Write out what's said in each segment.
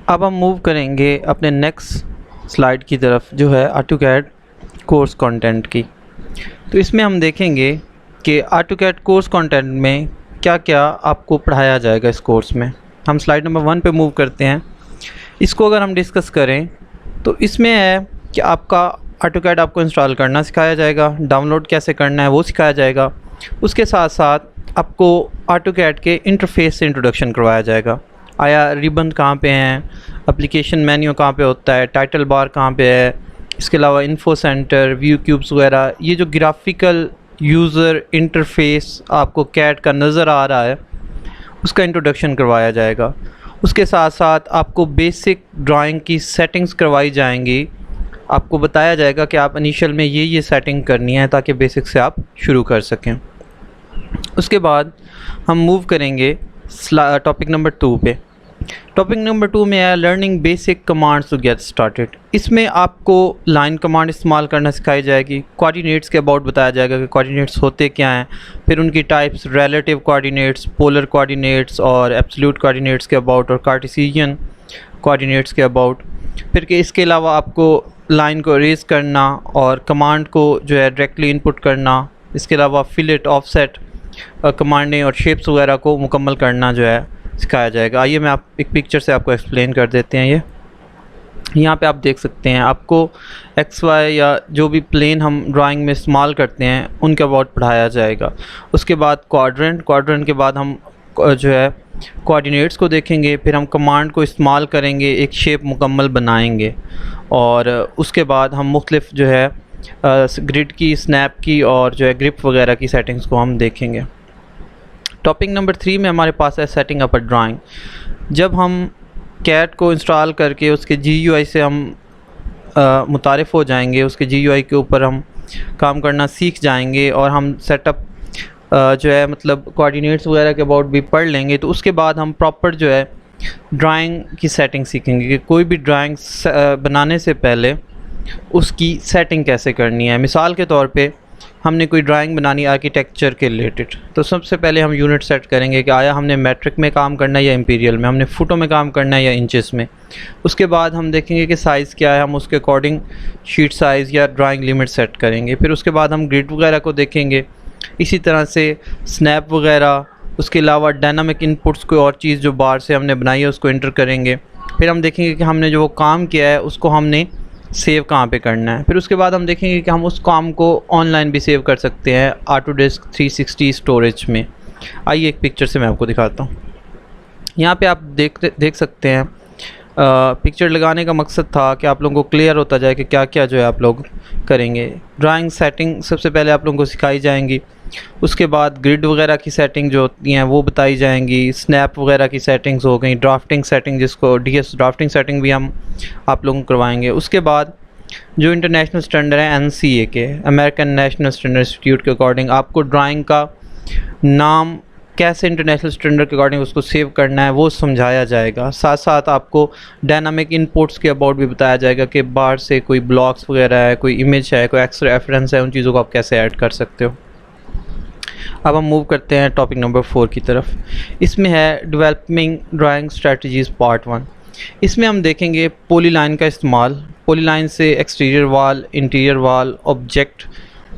अब हम मूव करेंगे अपने नेक्स्ट स्लाइड की तरफ, जो है ऑटोकैड कोर्स कंटेंट की। तो इसमें हम देखेंगे कि ऑटोकैड कोर्स कंटेंट में क्या क्या आपको पढ़ाया जाएगा इस कोर्स में। हम स्लाइड नंबर 1 पे मूव करते हैं। इसको अगर हम डिस्कस करें तो इसमें है कि आपका ऑटोकैड आपको इंस्टॉल करना सिखाया जाएगा, डाउनलोड कैसे करना है वो सिखाया जाएगा। उसके साथ साथ आपको ऑटोकैड के इंटरफेस से इंट्रोडक्शन करवाया जाएगा। आया रिबन कहाँ पे हैं, एप्लीकेशन मेन्यू कहाँ पे होता है, टाइटल बार कहाँ पे है, इसके अलावा इन्फो सेंटर, व्यू क्यूब्स वगैरह, ये जो ग्राफिकल यूज़र इंटरफेस आपको कैड का नज़र आ रहा है उसका इंट्रोडक्शन करवाया जाएगा। उसके साथ साथ आपको बेसिक ड्राइंग की सेटिंग्स करवाई जाएंगी। आपको बताया जाएगा कि आप इनिशियल में ये सेटिंग करनी है ताकि बेसिक से आप शुरू कर सकें। उसके बाद हम मूव करेंगे टॉपिक नंबर 2 पे। टॉपिक नंबर 2 में है learning basic commands to get started. इसमें आपको लाइन कमांड इस्तेमाल करना सिखाई जाएगी। कोऑर्डिनेट्स के अबाउट बताया जाएगा कि कोऑर्डिनेट्स होते क्या हैं, फिर उनकी types, relative coordinates, polar coordinates और एब्सोल्यूट कोऑर्डिनेट्स के अबाउट और कार्टेशियन कोऑर्डिनेट्स के अबाउट। फिर कि इसके अलावा आपको लाइन को रेज करना और कमांड को जो है डायरेक्टली इनपुट करना, इसके अलावा फिलेट, ऑफसेट कमांडें और शेप्स वगैरह को मुकम्मल करना जो है सिखाया जाएगा। आइए मैं आप एक पिक्चर से आपको एक्सप्लेन कर देते हैं। ये यहाँ पे आप देख सकते हैं, आपको एक्स वाई या जो भी प्लेन हम ड्राइंग में इस्तेमाल करते हैं उनके अबाउट पढ़ाया जाएगा। उसके बाद क्वाड्रेंट के बाद हम जो है कोऑर्डिनेट्स को देखेंगे। फिर हम कमांड को इस्तेमाल करेंगे, एक शेप मुकम्मल बनाएंगे और उसके बाद हम मुख्तलिफ जो है ग्रिड की, स्नैप की और जो है ग्रिप वगैरह की सेटिंग्स को हम देखेंगे। टॉपिक नंबर 3 में हमारे पास है सेटिंग अप अ ड्राइंग। जब हम कैड को इंस्टॉल करके उसके GUI से हम मुतारिफ़ हो जाएंगे, उसके GUI के ऊपर हम काम करना सीख जाएंगे और हम सेटअप जो है मतलब कोऑर्डिनेट्स वगैरह के अबाउट भी पढ़ लेंगे, तो उसके बाद हम प्रॉपर जो है ड्राइंग की सेटिंग सीखेंगे कि कोई भी ड्राइंग बनाने से पहले उसकी सेटिंग कैसे करनी है। मिसाल के तौर पे हमने कोई ड्राइंग बनानी आर्किटेक्चर के रिलेटेड, तो सबसे पहले हम यूनिट सेट करेंगे कि आया हमने मेट्रिक में काम करना है या इंपीरियल में, हमने फुटों में काम करना है या इंचेस में। उसके बाद हम देखेंगे कि साइज़ क्या है, हम उसके अकॉर्डिंग शीट साइज़ या ड्राइंग लिमिट सेट करेंगे। फिर उसके बाद हम ग्रिड वगैरह को देखेंगे, इसी तरह से स्नैप वगैरह। उसके अलावा डायनामिक इनपुट्स, कोई और चीज़ जो बार से हमने बनाई है उसको एंटर करेंगे। फिर हम देखेंगे कि हमने जो वो काम किया है उसको हमने सेव कहाँ पे करना है। फिर उसके बाद हम देखेंगे कि हम उस काम को ऑनलाइन भी सेव कर सकते हैं ऑटोडेस्क 360 स्टोरेज में। आइए एक पिक्चर से मैं आपको दिखाता हूँ। यहाँ पे आप देख सकते हैं पिक्चर लगाने का मकसद था कि आप लोगों को क्लियर होता जाए कि क्या क्या जो है आप लोग करेंगे। ड्राइंग सेटिंग सबसे पहले आप लोगों को सिखाई जाएंगी। उसके बाद ग्रिड वगैरह की सेटिंग जो होती हैं वो बताई जाएंगी। स्नैप वगैरह की सेटिंग्स हो गई, ड्राफ्टिंग सेटिंग जिसको DS ड्राफ्टिंग सेटिंग भी हम आप लोगों को करवाएंगे। उसके बाद जो इंटरनेशनल स्टैंडर्ड है NCA के, अमेरिकन नेशनल स्टैंडर्ड इंस्टीट्यूट के अकॉर्डिंग आपको ड्राइंग का नाम कैसे इंटरनेशनल स्टैंडर्ड के अकॉर्डिंग उसको सेव करना है वो समझाया जाएगा। साथ साथ आपको डायनामिक इनपुट्स के अबाउट भी बताया जाएगा कि बाहर से कोई ब्लॉक्स वगैरह है, कोई इमेज है, कोई एक्स रेफरेंस है, उन चीज़ों को आप कैसे ऐड कर सकते हो। अब हम मूव करते हैं टॉपिक नंबर 4 की तरफ। इसमें है डेवलपिंग ड्राइंग स्ट्रेटजीज़ पार्ट 1। इसमें हम देखेंगे पॉलीलाइन का इस्तेमाल। पॉलीलाइन से एक्सटीरियर वाल, इंटीरियर वाल, ऑब्जेक्ट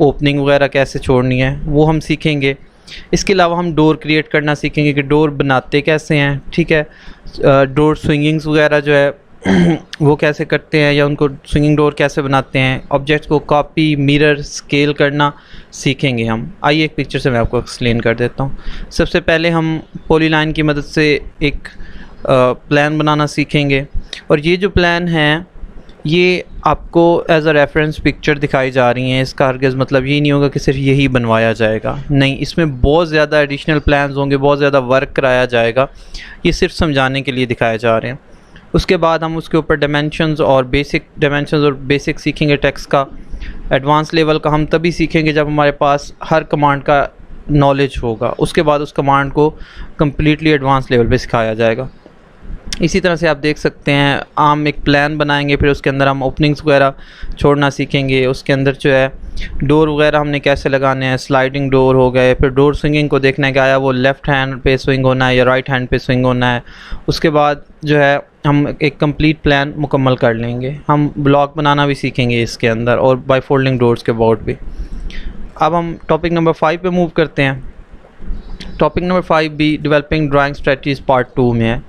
ओपनिंग वगैरह कैसे छोड़नी है वो हम सीखेंगे। इसके अलावा हम डोर क्रिएट करना सीखेंगे कि डोर बनाते कैसे हैं, ठीक है। डोर स्विंगिंग्स वगैरह जो है वो कैसे करते हैं या उनको स्विंगिंग डोर कैसे बनाते हैं। ऑब्जेक्ट्स को कॉपी, मिरर, स्केल करना सीखेंगे हम। आइए एक पिक्चर से मैं आपको एक्सप्लेन कर देता हूँ। सबसे पहले हम पॉलीलाइन की मदद से एक प्लान बनाना सीखेंगे और ये जो प्लान है ये आपको एज अ रेफरेंस पिक्चर दिखाई जा रही हैं। इसका हरगिज़ मतलब ये नहीं होगा कि सिर्फ यही बनवाया जाएगा, नहीं, इसमें बहुत ज़्यादा एडिशनल प्लान्स होंगे, बहुत ज़्यादा वर्क कराया जाएगा। ये सिर्फ समझाने के लिए दिखाए जा रहे हैं। उसके बाद हम उसके ऊपर डायमेंशंस और बेसिक सीखेंगे। टेक्स्ट का एडवांस लेवल का हम तभी सीखेंगे जब हमारे पास हर कमांड का नॉलेज होगा। उसके बाद उस कमांड को कम्प्लीटली एडवांस लेवल पे सिखाया जाएगा। इसी तरह से आप देख सकते हैं हम एक प्लान बनाएंगे, फिर उसके अंदर हम ओपनिंग्स वगैरह छोड़ना सीखेंगे। उसके अंदर जो है डोर वगैरह हमने कैसे लगाने हैं, स्लाइडिंग डोर हो गए। फिर डोर स्विंगिंग को देखना है कि आया वो लेफ़्ट हैंड पे स्विंग होना है या राइट हैंड पे स्विंग होना है। उसके बाद जो है हम एक कंप्लीट प्लान मुकम्मल कर लेंगे। हम ब्लॉक बनाना भी सीखेंगे इसके अंदर और बाय फोल्डिंग डोर्स के बोर्ड भी। अब हम टॉपिक नंबर 5 पे मूव करते हैं। टॉपिक नंबर 5 भी डेवलपिंग ड्राइंग स्ट्रेटजीज पार्ट 2 में है।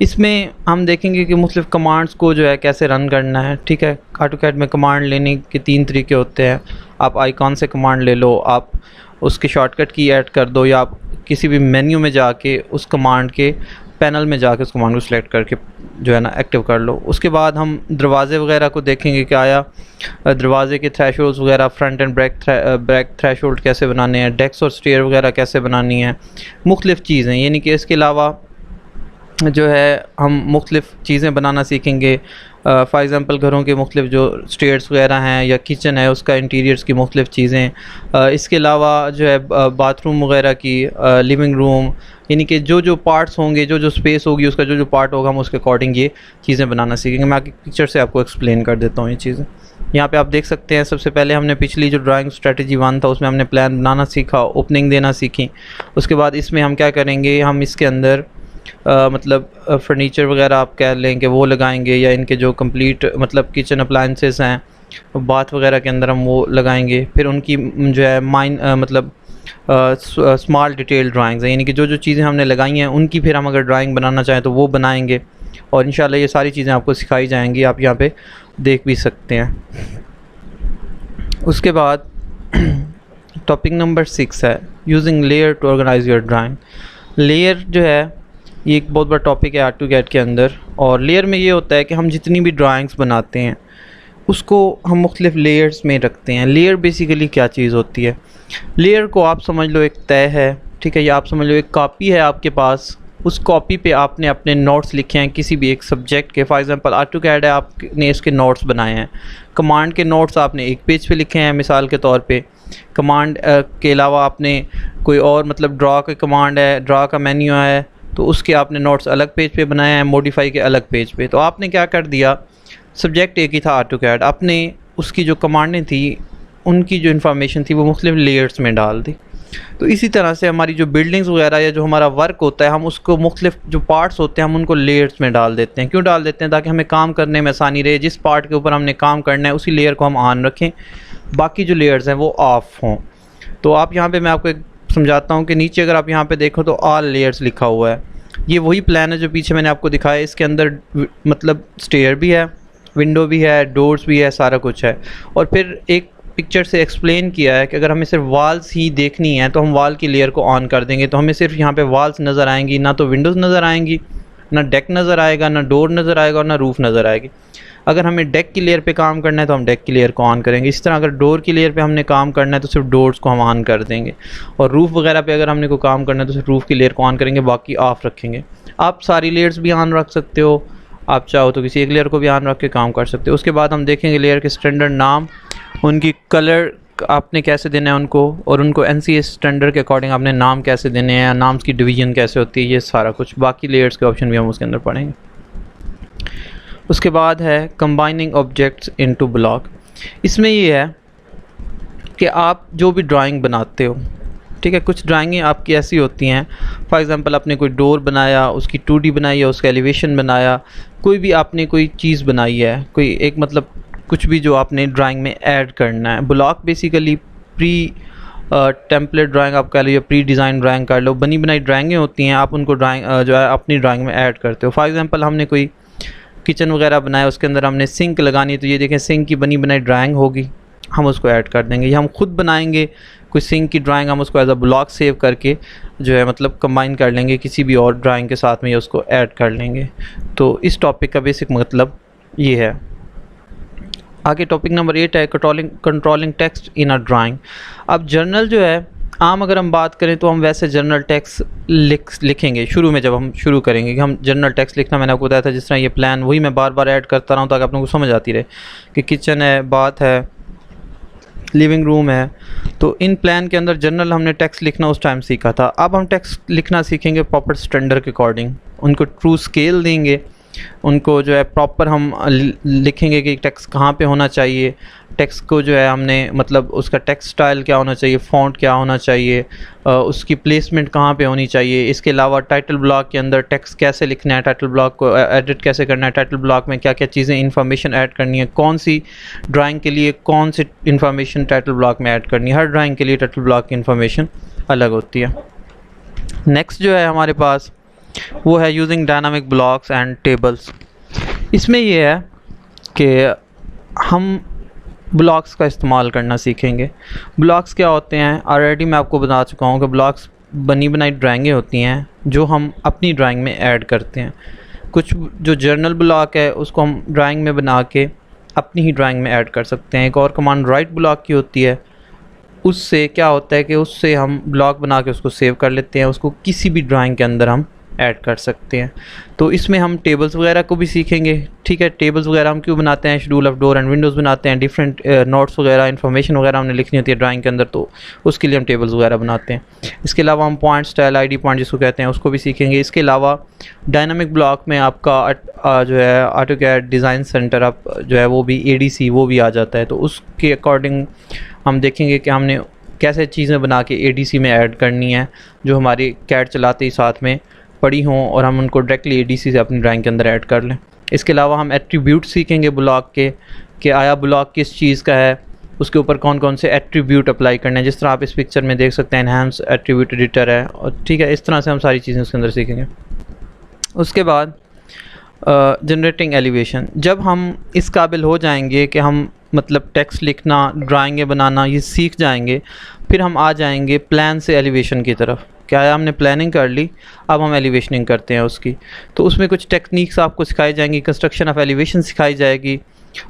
इसमें हम देखेंगे कि मुख्तलिफ कमांड्स को जो है कैसे रन करना है। ठीक है, AutoCAD में कमांड लेने के 3 तरीके होते हैं। आप आइकॉन से कमांड ले लो, आप उसके शॉर्टकट की ऐड कर दो, या आप किसी भी मेन्यू में जाके उस कमांड के पैनल में जाके उस कमांड को सिलेक्ट करके जो है ना एक्टिव कर लो। उसके बाद हम दरवाजे वगैरह को देखेंगे कि आया दरवाजे के थ्रेशोल्ड्स वगैरह, फ्रंट एंड बैक थ्रेशोल्ड कैसे बनाने हैं, डेस्क और स्टेयर वगैरह कैसे बनानी है, मुख्तलिफ चीज़ें। यानी कि इसके अलावा जो है हम मुख्तलिफ चीज़ें बनाना सीखेंगे। फॉर एग्ज़ाम्पल घरों के मुख्तलिफ जो स्टेयर्स वगैरह हैं या किचन है उसका इंटीरियर्स की मुख्तलिफ चीज़ें। इसके अलावा जो है बाथरूम वगैरह की, लिविंग रूम, यानी कि जो जो पार्ट्स होंगे, जो जो स्पेस होगी उसका जो जो पार्ट होगा हम उसके अकॉर्डिंग ये चीज़ें बनाना सीखेंगे। मैं आपकी पिक्चर से आपको एक्सप्लेन कर देता हूँ ये चीज़ें। यहाँ पे आप देख सकते हैं, सबसे पहले हमने पिछली जो ड्राइंग स्ट्रेटजी 1 था उसमें हमने प्लान बनाना सीखा, ओपनिंग देना सीखी। उसके बाद इसमें हम क्या करेंगे, हम इसके अंदर मतलब फर्नीचर वगैरह आप कह लें कि वो लगाएंगे, या इनके जो कंप्लीट मतलब किचन अप्लाइंसेस हैं बाथ वगैरह के अंदर हम वो लगाएंगे। फिर उनकी जो है मतलब स्मॉल डिटेल ड्राइंग्स हैं, यानी कि जो जो चीज़ें हमने लगाई हैं उनकी फिर हम अगर ड्राइंग बनाना चाहें तो वो बनाएंगे। और इंशाल्लाह ये सारी चीज़ें आपको सिखाई जाएंगी, आप यहाँ पे देख भी सकते हैं। उसके बाद टॉपिक नंबर 6 है using layer to organise your drawing. Layer जो है ये एक बहुत बड़ा टॉपिक है AutoCAD के अंदर। और लेयर में ये होता है कि हम जितनी भी ड्राइंग्स बनाते हैं उसको हम मुख्तलिफ लेयर्स में रखते हैं। लेयर बेसिकली क्या चीज़ होती है, लेयर को आप समझ लो एक तय है, ठीक है, या आप समझ लो एक कॉपी है आपके पास। उस कॉपी पे आपने अपने नोट्स लिखे हैं किसी भी एक सब्जेक्ट के। फॉर एग्जांपल AutoCAD है, आपने इसके नोट्स बनाए हैं। कमांड के नोट्स आपने एक पेज पे लिखे हैं मिसाल के तौर पे। कमांड के अलावा आपने कोई और मतलब ड्रा का कमांड है, ड्रा का मेन्यू है, तो उसके आपने नोट्स अलग पेज पे बनाए हैं, मॉडिफाई के अलग पेज पे। तो आपने क्या कर दिया, सब्जेक्ट एक ही था AutoCAD, आपने उसकी जो कमांडें थी उनकी जो इन्फॉर्मेशन थी वो मुख्तलिफ लेयर्स में डाल दी। तो इसी तरह से हमारी जो बिल्डिंग्स वगैरह या जो हमारा वर्क होता है हम उसको मुख्तलिफ जो पार्ट्स होते हैं हम उनको लेयर्स में डाल देते हैं। क्यों डाल देते हैं? ताकि हमें काम करने में आसानी रहे। जिस पार्ट के ऊपर हमने काम करना है उसी लेयर को हम ऑन रखें, बाकी जो लेयर्स हैं वो ऑफ हों। तो आप यहाँ पे मैं आपको एक समझाता हूँ कि नीचे अगर आप यहाँ पे देखो तो ऑल लेयर्स लिखा हुआ है। ये वही प्लान है जो पीछे मैंने आपको दिखाया। इसके अंदर मतलब स्टेयर भी है, विंडो भी है, डोर्स भी है, सारा कुछ है। और फिर एक पिक्चर से एक्सप्लेन किया है कि अगर हमें सिर्फ वॉल्स ही देखनी है तो हम वॉल की लेयर को ऑन कर देंगे, तो हमें सिर्फ यहाँ पे वॉल्स नज़र आएंगी, ना तो विंडोज़ नज़र आएंगी, ना डेक नज़र आएगा, ना डोर नज़र आएगा और ना रूफ़ नज़र आएगी। अगर हमें डेक की लेयर पे काम करना है तो हम डेक की लेयर को ऑन करेंगे। इस तरह अगर डोर की लेयर पे हमने काम करना है तो सिर्फ डोर्स को हम ऑन कर देंगे। और रूफ़ वगैरह पे अगर हमने कोई काम करना है तो सिर्फ रूफ़ की लेयर को ऑन करेंगे, बाकी ऑफ रखेंगे। आप सारी लेयर्स भी ऑन रख सकते हो, आप चाहो तो किसी एक लेयर को भी ऑन रख के काम कर सकते हो। उसके बाद हम देखेंगे लेयर के स्टैंडर्ड नाम, उनकी कलर आपने कैसे देना है उनको, और उनको NCS स्टैंडर्ड के अकॉर्डिंग आपने नाम कैसे देने हैं, नाम्स की डिवीज़न कैसे होती है, ये सारा कुछ। बाकी लेयर्स के ऑप्शन भी हम उसके अंदर पढ़ेंगे। उसके बाद है कंबाइनिंग ऑब्जेक्ट्स इनटू ब्लॉक। इसमें ये है कि आप जो भी ड्राइंग बनाते हो, ठीक है, कुछ ड्राइंगें आपकी ऐसी होती हैं, फॉर एग्जांपल आपने कोई डोर बनाया, उसकी 2D बनाई है, उसका एलिवेशन बनाया, कोई भी आपने कोई चीज़ बनाई है, कोई एक मतलब कुछ भी जो आपने ड्राइंग में ऐड करना है। Block basically pre template drawing आप कह लो या प्री डिज़ाइन ड्राइंग कर लो, बनी बनाई ड्राइंगें होती हैं, आप उनको ड्राइंग जो है अपनी ड्राइंग में ऐड करते हो। फॉर एग्जांपल हमने कोई किचन वगैरह बनाया, उसके अंदर हमने सिंक लगानी है, तो ये देखें सिंक की बनी बनाई ड्राइंग होगी, हम उसको ऐड कर देंगे। या हम खुद बनाएंगे कोई सिंक की ड्राइंग, हम उसको एज अ ब्लॉक सेव करके जो है मतलब कंबाइन कर लेंगे किसी भी और ड्राइंग के साथ में, या उसको ऐड कर लेंगे। तो इस टॉपिक का बेसिक मतलब ये है। आगे टॉपिक नंबर 8 है controlling text in a drawing. अब जर्नल जो है, आम अगर हम बात करें तो हम वैसे जर्नल टेक्स्ट लिखेंगे शुरू में, जब हम शुरू करेंगे कि हम जर्नल टेक्स्ट लिखना, मैंने आपको बताया था जिस तरह ये प्लान, वही मैं बार बार ऐड करता रहा हूँ ताकि आप लोगों को समझ आती रहे कि किचन है, बाथ है, लिविंग रूम है। तो इन प्लान के अंदर जनरल हमने टेक्स्ट लिखना उस टाइम सीखा था। अब हम टेक्स्ट लिखना सीखेंगे प्रॉपर स्टैंडर्ड के अकॉर्डिंग, उनको ट्रू स्केल देंगे उनको जो है प्रॉपर हम लिखेंगे कि टेक्स्ट कहाँ पे होना चाहिए, टेक्स्ट को जो है हमने मतलब उसका टेक्स्ट स्टाइल क्या होना चाहिए, फ़ॉन्ट क्या होना चाहिए, उसकी प्लेसमेंट कहाँ पे होनी चाहिए। इसके अलावा टाइटल ब्लॉक के अंदर टेक्स्ट कैसे लिखना है, टाइटल ब्लॉक को एडिट कैसे करना है, टाइटल ब्लॉक में क्या क्या चीज़ें इन्फॉर्मेशन ऐड करनी है, कौन सी ड्राइंग के लिए कौन सी इन्फॉर्मेशन टाइटल ब्लॉक में ऐड करनी है। हर ड्राइंग के लिए टाइटल ब्लॉक की इन्फॉर्मेशन अलग होती है। नेक्स्ट जो है हमारे पास वो है using dynamic blocks and tables. इसमें ये है कि हम ब्लॉक्स का इस्तेमाल करना सीखेंगे। ब्लॉक्स क्या होते हैं, ऑलरेडी मैं आपको बता चुका हूँ कि ब्लॉक्स बनी बनाई ड्राइंगें होती हैं जो हम अपनी ड्राइंग में ऐड करते हैं। कुछ जो जर्नल ब्लॉक है उसको हम ड्राइंग में बना के अपनी ही ड्राइंग में ऐड कर सकते हैं। एक और कमांड राइट ब्लॉक की होती है, उससे क्या होता है कि उससे हम ब्लॉक बना के उसको सेव कर लेते हैं, उसको किसी भी ड्राइंग के अंदर हम ऐड कर सकते हैं। तो इसमें हम टेबल्स वगैरह को भी सीखेंगे। ठीक है, टेबल्स वगैरह हम क्यों बनाते हैं, schedule of door and Windows बनाते हैं, डिफरेंट नोट्स वगैरह इन्फॉर्मेशन वगैरह हमने लिखनी होती है ड्राइंग के अंदर, तो उसके लिए हम टेबल्स वगैरह बनाते हैं। इसके अलावा हम पॉइंट स्टाइल आईडी पॉइंट जिसको कहते हैं उसको भी सीखेंगे। इसके अलावा डायनामिक ब्लॉक में आपका जो है ऑटोकैड डिज़ाइन सेंटर आप जो है वो भी ADC वो भी आ जाता है, तो उसके अकॉर्डिंग हम देखेंगे कि हमने कैसे चीज़ें बना के ADC में ऐड करनी है जो हमारी कैड चलाते ही साथ में पड़ी हों और हम उनको डायरेक्टली ADC से अपनी ड्राइंग के अंदर ऐड कर लें। इसके अलावा हम एट्रीब्यूट सीखेंगे ब्लॉक के कि आया ब्लॉक किस चीज़ का है, उसके ऊपर कौन कौन से एट्रीब्यूट अप्लाई करने हैं। जिस तरह आप इस पिक्चर में देख सकते हैं एनहांस एट्रीब्यूट एडिटर है, और ठीक है इस तरह से हम सारी चीज़ें उसके अंदर सीखेंगे। उसके बाद जनरेटिंग एलिवेशन, जब हम इस काबिल हो जाएंगे कि हम मतलब टेक्स्ट लिखना, ड्राइंगें बनाना ये सीख जाएंगे, फिर हम आ जाएंगे प्लान से एलिवेशन की तरफ। क्या है, हमने प्लानिंग कर ली, अब हम एलिवेशनिंग करते हैं उसकी। तो उसमें कुछ टेक्निक्स आपको सिखाई जाएंगी, कंस्ट्रक्शन ऑफ एलिवेशन सिखाई जाएगी।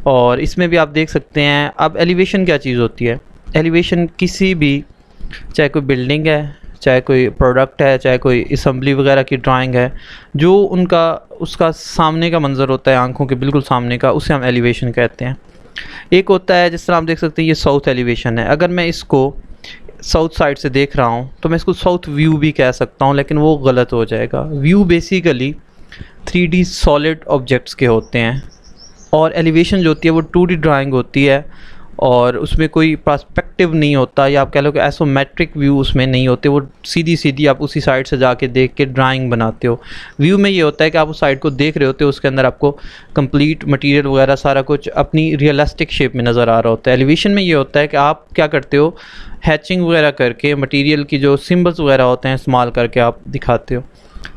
और इसमें भी आप देख सकते हैं अब एलिवेशन क्या चीज़ होती है। एलिवेशन किसी भी, चाहे कोई बिल्डिंग है, चाहे कोई प्रोडक्ट है, चाहे कोई असम्बली वगैरह की ड्राइंग है, जो उसका सामने का मंज़र होता है, आंखों के बिल्कुल सामने का, उसे हम एलिवेशन कहते हैं। एक होता है जिस तरह आप देख सकते हैं ये साउथ एलिवेशन है, अगर मैं इसको साउथ साइड से देख रहा हूँ तो मैं इसको साउथ व्यू भी कह सकता हूँ, लेकिन वो गलत हो जाएगा। View basically 3D solid objects के होते हैं और एलिवेशन जो होती है वो 2D ड्राइंग होती है और उसमें कोई पर्सपेक्टिव नहीं होता, या आप कह लो कि आइसोमेट्रिक व्यू उसमें नहीं होते, वो सीधी सीधी आप उसी साइड से जाके देख के ड्राइंग बनाते हो। व्यू में ये होता है कि आप उस साइड को देख रहे होते हो, उसके अंदर आपको कंप्लीट मटेरियल वगैरह सारा कुछ अपनी रियलिस्टिक शेप में नज़र आ रहा होता है। एलिवेशन में ये होता है कि आप क्या करते हो, हैचिंग वगैरह करके मटेरियल की जो सिम्बल्स वगैरह होते हैं इस्तेमाल करके आप दिखाते हो।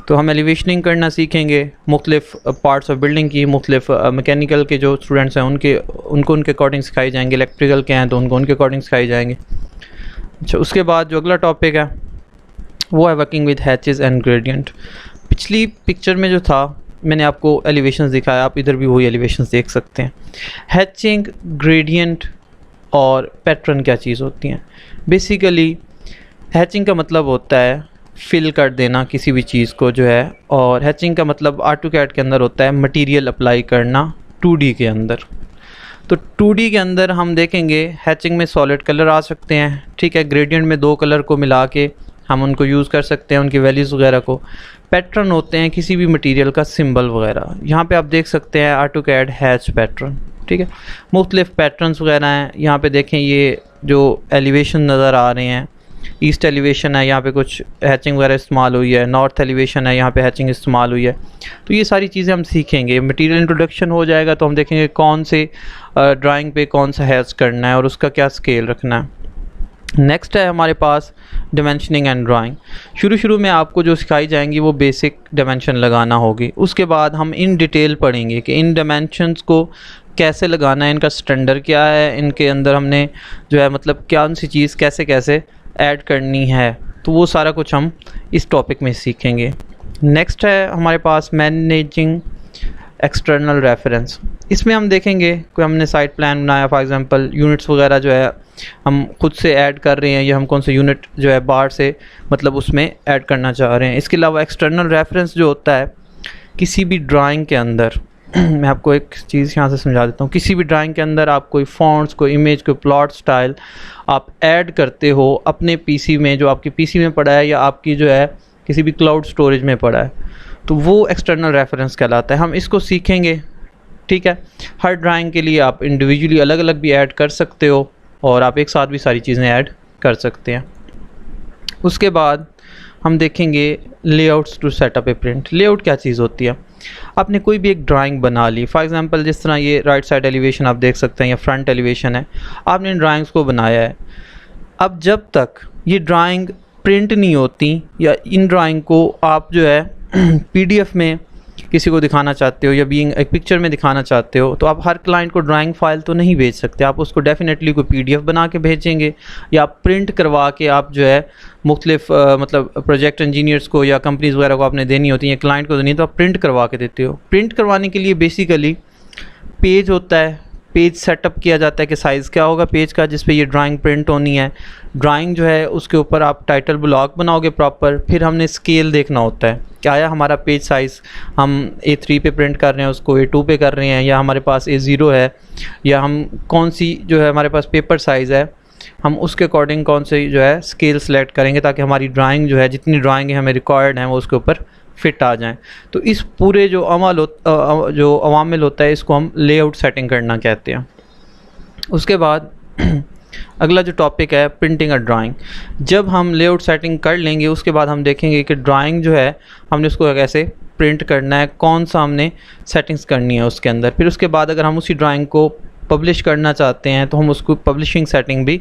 तो हम एलिवेशनिंग करना सीखेंगे मुख्तलिफ पार्ट्स ऑफ बिल्डिंग की, मुख्तलिफ मैकेनिकल के जो स्टूडेंट्स हैं उनको उनके अकॉर्डिंग सिखाई जाएंगे, इलेक्ट्रिकल के हैं तो उनको उनके अकॉर्डिंग सिखाई जाएंगे। अच्छा, उसके बाद जो अगला टॉपिक है वो है working with hatches and gradient. पिछली पिक्चर में जो था मैंने आपको एलिवेशंस दिखाया, आप इधर भी वही एलिवेशंस देख सकते हैं। हैचिंग, ग्रेडियंट और पैटर्न क्या चीज़ होती हैं। बेसिकली हैचिंग का मतलब होता है फिल कर देना किसी भी चीज़ को जो है, और हैचिंग का मतलब ऑटोकैड के अंदर होता है मटेरियल अप्लाई करना 2D के अंदर। तो 2D के अंदर हम देखेंगे हैचिंग में सॉलिड कलर आ सकते हैं, ठीक है, ग्रेडियंट में 2 कलर को मिला के हम उनको यूज़ कर सकते हैं, उनकी वैल्यूज़ वगैरह को। पैटर्न होते हैं किसी भी मटेरियल का सिंबल वगैरह। यहाँ पे आप देख सकते हैं ऑटोकैड हैच पैटर्न, ठीक है, मुख्तलिफ पैटर्न्स वगैरह हैं। यहाँ पे देखें ये जो एलिवेशन नज़र आ रहे हैं, ईस्ट एलिवेशन है, यहाँ पे कुछ हैचिंग वगैरह इस्तेमाल हुई है, नॉर्थ एलिवेशन है, यहाँ पे हैचिंग इस्तेमाल हुई है। तो ये सारी चीज़ें हम सीखेंगे। मटेरियल इंट्रोडक्शन हो जाएगा तो हम देखेंगे कौन से ड्राइंग पे कौन सा हैच करना है और उसका क्या स्केल रखना है। नेक्स्ट है हमारे पास डिमेंशनिंग एंड ड्राइंग। शुरू में आपको जो सिखाई जाएंगी वो बेसिक डिमेंशन लगाना होगी। उसके बाद हम इन डिटेल पढ़ेंगे कि इन डिमेंशंस को कैसे लगाना है, इनका स्टैंडर्ड क्या है, इनके अंदर हमने जो है मतलब कौन सी चीज़ कैसे कैसे ऐड करनी है। तो वो सारा कुछ हम इस टॉपिक में सीखेंगे। नेक्स्ट है हमारे पास मैनेजिंग एक्सटर्नल रेफरेंस। इसमें हम देखेंगे कोई हमने साइट प्लान बनाया, फॉर एग्जांपल यूनिट्स वगैरह जो है हम खुद से ऐड कर रहे हैं या हम कौन सा यूनिट जो है बाहर से मतलब उसमें ऐड करना चाह रहे हैं। इसके अलावा एक्सटर्नल रेफरेंस जो होता है किसी भी ड्राइंग के अंदर मैं आपको एक चीज़ यहाँ से समझा देता हूँ। किसी भी ड्राइंग के अंदर आप कोई फॉन्ट्स, कोई इमेज, कोई प्लॉट स्टाइल आप ऐड करते हो अपने पीसी में, जो आपकी पीसी में पड़ा है या आपकी जो है किसी भी क्लाउड स्टोरेज में पड़ा है, तो वो एक्सटर्नल रेफरेंस कहलाता है। हम इसको सीखेंगे, ठीक है। हर ड्राइंग के लिए आप इंडिविजुअली अलग अलग भी ऐड कर सकते हो और आप एक साथ भी सारी चीज़ें ऐड कर सकते हैं। उसके बाद हम देखेंगे layouts to set up a print. Layout क्या चीज़ होती है? आपने कोई भी एक ड्राइंग बना ली, फॉर एग्जांपल जिस तरह ये राइट साइड एलिवेशन आप देख सकते हैं या फ्रंट एलिवेशन है, आपने इन ड्राइंग्स को बनाया है। अब जब तक ये ड्राइंग प्रिंट नहीं होती या इन ड्राइंग को आप जो है पीडीएफ में किसी को दिखाना चाहते हो या बीइंग एक पिक्चर में दिखाना चाहते हो, तो आप हर क्लाइंट को ड्राइंग फाइल तो नहीं भेज सकते। आप उसको डेफिनेटली कोई पीडीएफ बना के भेजेंगे या आप प्रिंट करवा के आप जो है मुख्तलिफ मतलब प्रोजेक्ट इंजीनियर्स को या कंपनीज़ वगैरह को आपने देनी होती है, क्लाइंट को देनी है, तो आप प्रिंट करवा के देते हो। प्रिंट करवाने के लिए बेसिकली पेज होता है, पेज सेटअप किया जाता है कि साइज़ क्या होगा पेज का जिस पे ये ड्राइंग प्रिंट होनी है। ड्राइंग जो है उसके ऊपर आप टाइटल ब्लॉक बनाओगे प्रॉपर। फिर हमने स्केल देखना होता है कि आया हमारा पेज साइज़ हम A3 पे प्रिंट कर रहे हैं, उसको A2 पे कर रहे हैं, या हमारे पास A0 है, या हम कौन सी जो है हमारे पास पेपर साइज़ है, हम उसके अकॉर्डिंग कौन से जो है स्केल सेलेक्ट करेंगे ताकि हमारी ड्राइंग जो है जितनी ड्राइंग हमें रिक्वायर्ड हैं वो उसके ऊपर फिट आ जाएं। तो इस पूरे जो अवामिल होता है इसको हम लेआउट सेटिंग करना कहते हैं। उसके बाद अगला जो टॉपिक है प्रिंटिंग अ ड्राइंग। जब हम लेआउट सेटिंग कर लेंगे उसके बाद हम देखेंगे कि ड्राइंग जो है हमने उसको कैसे प्रिंट करना है, कौन सा हमने सेटिंग्स करनी है उसके अंदर। फिर उसके बाद अगर हम उसी ड्राइंग को पब्लिश करना चाहते हैं तो हम उसको पब्लिशिंग सेटिंग भी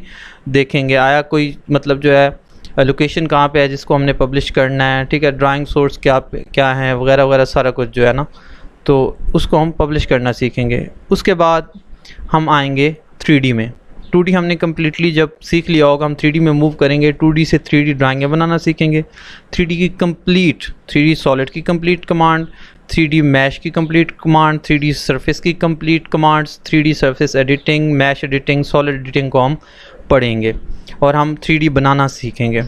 देखेंगे। आया कोई मतलब जो है लोकेशन कहाँ पे है जिसको हमने पब्लिश करना है, ठीक है, ड्राइंग सोर्स क्या है वगैरह वगैरह सारा कुछ जो है ना, तो उसको हम पब्लिश करना सीखेंगे। उसके बाद हम आएंगे 3D में। 2D हमने कम्प्लीटली जब सीख लिया होगा, हम 3D में मूव करेंगे। 2D से 3D ड्राइंगें बनाना सीखेंगे। 3D की कंप्लीट, 3D सॉलिड की कंप्लीट कमांड, 3D मैश की कंप्लीट कमांड, 3D सरफेस की complete commands, 3D surface editing, mesh editing, solid editing को हम पढ़ेंगे और हम 3D बनाना सीखेंगे।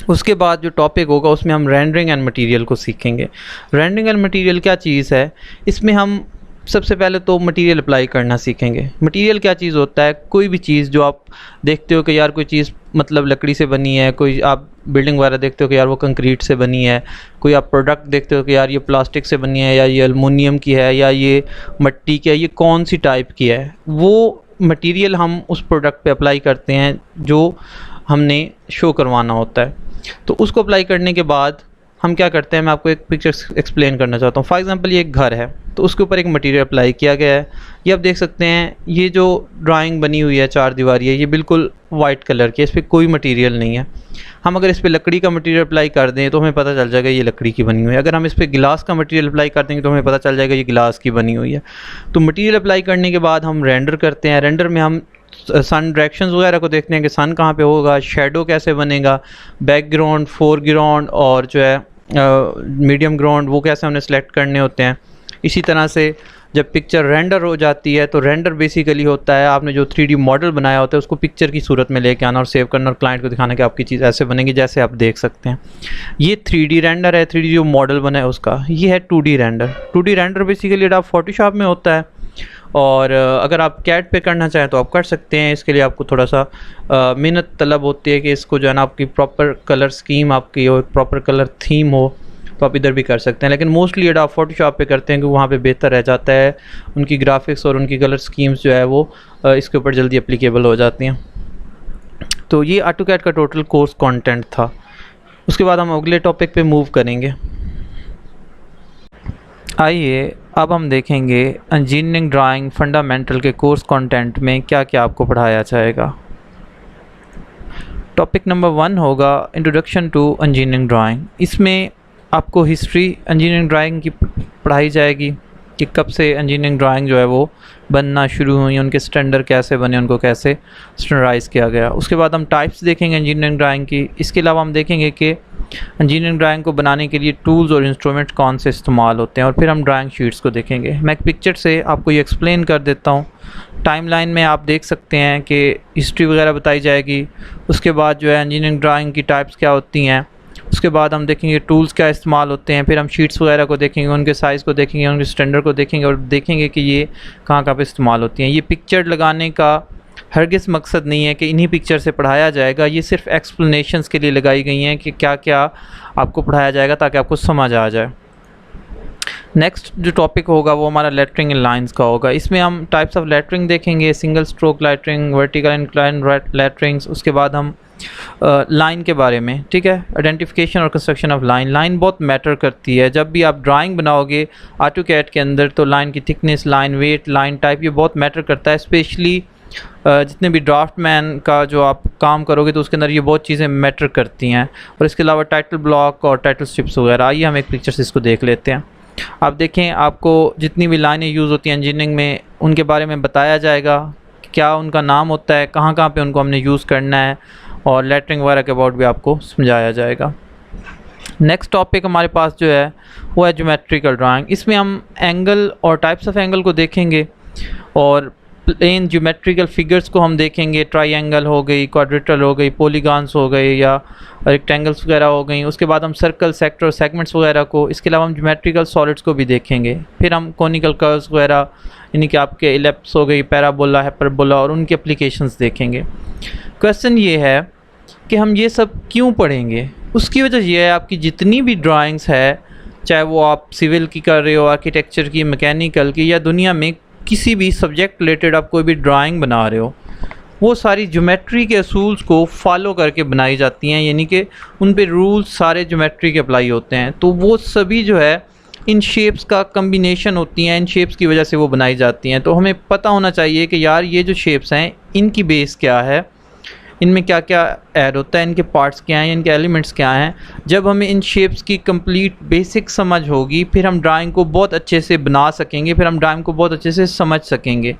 उसके बाद जो टॉपिक होगा उसमें हम रेंडरिंग एंड मटेरियल को सीखेंगे। रेंडरिंग एंड मटेरियल क्या चीज़ है? इसमें हम सबसे पहले तो मटेरियल अप्लाई करना सीखेंगे। मटेरियल क्या चीज़ होता है? कोई भी चीज़ जो आप देखते हो कि यार कोई चीज़ मतलब लकड़ी से बनी है, कोई आप बिल्डिंग वगैरह देखते हो कि यार वो कंक्रीट से बनी है, कोई आप प्रोडक्ट देखते हो कि यार ये प्लास्टिक से बनी है या ये एलुमिनियम की है या ये मिट्टी की है, ये कौन सी टाइप की है, वो मटेरियल हम उस प्रोडक्ट पे अप्लाई करते हैं जो हमने शो करवाना होता है। तो उसको अप्लाई करने के बाद हम क्या करते हैं, मैं आपको एक पिक्चर एक्सप्लेन करना चाहता हूँ। फॉर एग्जांपल ये एक घर है तो उसके ऊपर एक मटेरियल अप्लाई किया गया है। ये आप देख सकते हैं, ये जो ड्राइंग बनी हुई है 4 दीवारी है, ये बिल्कुल वाइट कलर की है, इस पर कोई मटेरियल नहीं है। हम अगर इस पर लकड़ी का मटेरियल अप्लाई कर दें तो हमें पता चल जाएगा ये लकड़ी की बनी हुई है। अगर हम इस पर गिलास का मटेरियल अप्लाई कर देंगे तो हमें पता चल जाएगा ये गिलास की बनी हुई है। तो मटेरियल अप्लाई करने के बाद हम रेंडर करते हैं। रेंडर में हम सन डायरेक्शंस वगैरह को देखते हैं कि सन कहाँ पे होगा, शेडो कैसे बनेगा, बैकग्राउंड, फोरग्राउंड और जो है मीडियम ग्राउंड वो कैसे हमने सेलेक्ट करने होते हैं। इसी तरह से जब पिक्चर रेंडर हो जाती है तो रेंडर बेसिकली होता है आपने जो 3D मॉडल बनाया होता है उसको पिक्चर की सूरत में लेके आना और सेव करना और क्लाइंट को दिखाना कि आपकी चीज़ ऐसे बनेगी जैसे आप देख सकते हैं। ये 3D रेंडर है, 3D जो मॉडल बना है उसका। ये है 2D render. 2D render basically आप फोटोशॉप में होता है और अगर आप कैट पे करना चाहें तो आप कर सकते हैं। इसके लिए आपको थोड़ा सा मेहनत तलब होती है कि इसको जो है ना आपकी प्रॉपर कलर स्कीम आपकी हो, प्रॉपर कलर थीम हो, तो आप इधर भी कर सकते हैं। लेकिन मोस्टली आप फोटोशॉप पे करते हैं कि वहाँ पे बेहतर रह जाता है, उनकी ग्राफिक्स और उनकी कलर स्कीम्स जो है वो इसके ऊपर जल्दी एप्लीकेबल हो जाती हैं। तो ये ऑटोकैड का टोटल कोर्स कंटेंट था। उसके बाद हम अगले टॉपिक पे मूव करेंगे। आइए अब हम देखेंगे इंजीनियरिंग ड्राइंग फंडामेंटल के कोर्स कंटेंट में क्या क्या आपको पढ़ाया जाएगा। टॉपिक नंबर 1 होगा इंट्रोडक्शन टू इंजीनियरिंग ड्राइंग। इसमें आपको हिस्ट्री इंजीनियरिंग ड्राइंग की पढ़ाई जाएगी कि कब से इंजीनियरिंग ड्राइंग जो है वो बनना शुरू हुई, उनके स्टैंडर्ड कैसे बने, उनको कैसे स्टैंडर्डाइज किया गया। उसके बाद हम टाइप्स देखेंगे इंजीनियरिंग ड्राइंग की। इसके अलावा हम देखेंगे कि इंजीनियरिंग ड्राइंग को बनाने के लिए टूल्स और इंस्ट्रूमेंट कौन से इस्तेमाल होते हैं और फिर हम ड्राइंग शीट्स को देखेंगे। मैं एक पिक्चर से आपको ये एक्सप्लेन कर देता हूँ। टाइमलाइन में आप देख सकते हैं कि हिस्ट्री वगैरह बताई जाएगी। उसके बाद जो है इंजीनियरिंग ड्राइंग की टाइप्स क्या होती हैं, उसके बाद हम देखेंगे टूल्स क्या इस्तेमाल होते हैं, फिर हम शीट्स वगैरह को देखेंगे, उनके साइज़ को देखेंगे, उनके स्टैंडर्ड को देखेंगे और देखेंगे कि ये कहाँ कहाँ पे इस्तेमाल होती हैं। ये पिक्चर लगाने का हरगिज़ मकसद नहीं है कि इन्हीं पिक्चर से पढ़ाया जाएगा। ये सिर्फ एक्सप्लेनेशंस के लिए लगाई गई हैं कि क्या क्या आपको पढ़ाया जाएगा ताकि आपको समझ आ जाए। नेक्स्ट जो टॉपिक होगा वो हमारा लेटरिंग इन लाइंस का होगा। इसमें हम टाइप्स ऑफ लेटरिंग देखेंगे, single stroke lettering, vertical incline लेटरिंग्स, उसके बाद हम लाइन के बारे में, ठीक है, आइडेंटिफिकेशन और कंस्ट्रक्शन ऑफ लाइन। लाइन बहुत मैटर करती है जब भी आप ड्राइंग बनाओगे AutoCAD के अंदर, तो लाइन की thickness, line weight, line type, ये बहुत मैटर करता है। स्पेशली जितने भी ड्राफ्टमैन का जो आप काम करोगे तो उसके अंदर ये बहुत चीज़ें मैटर करती हैं। और इसके अलावा टाइटल ब्लॉक और टाइटल स्ट्रिप्स वगैरह। आइए हम एक पिक्चर से इसको देख लेते हैं। आप देखें, आपको जितनी भी लाइनें यूज़ होती हैं इंजीनियरिंग में उनके बारे में बताया जाएगा, क्या उनका नाम होता है, कहाँ कहाँ पे उनको हमने यूज़ करना है, और लेटरिंग वगैरह के अबाउट भी आपको समझाया जाएगा। नेक्स्ट टॉपिक हमारे पास जो है वो है ज्योमेट्रिकल ड्राइंग। इसमें हम एंगल और टाइप्स ऑफ एंगल को देखेंगे और प्लेन ज्योमेट्रिकल फिगर्स को हम देखेंगे। ट्राइंगल हो गई, क्वाड्रेटल हो गई, पॉलीगॉन्स हो गए या रेक्टेंगल्स वगैरह हो गई। उसके बाद हम सर्कल, सेक्टर, सेगमेंट्स वगैरह को, इसके अलावा हम ज्योमेट्रिकल सॉलिड्स को भी देखेंगे। फिर हम कॉनिकल कर्व्स वगैरह, यानी कि आपके इलिप्स हो गई, पैराबोला, हाइपरबोला, और उनकी एप्लीकेशंस देखेंगे। क्वेश्चन ये है कि हम ये सब क्यों पढ़ेंगे। उसकी वजह यह है, आपकी जितनी भी ड्राइंग्स है, चाहे वो आप सिविल की कर रहे हो, आर्किटेक्चर की, मैकेनिकल की, या दुनिया में किसी भी सब्जेक्ट रिलेटेड आप कोई भी ड्राइंग बना रहे हो, वो सारी ज्योमेट्री के असूल्स को फॉलो करके बनाई जाती हैं, यानी कि उन पे रूल्स सारे ज्योमेट्री के अप्लाई होते हैं। तो वो सभी जो है इन शेप्स का कम्बिनेशन होती हैं, इन शेप्स की वजह से वो बनाई जाती हैं। तो हमें पता होना चाहिए कि यार ये जो शेप्स हैं इनकी बेस क्या है, इनमें क्या क्या ऐड होता है, इनके पार्ट्स क्या हैं, इनके एलिमेंट्स क्या हैं। जब हमें इन शेप्स की कंप्लीट बेसिक समझ होगी, फिर हम ड्राइंग को बहुत अच्छे से बना सकेंगे, फिर हम ड्राइंग को बहुत अच्छे से समझ सकेंगे।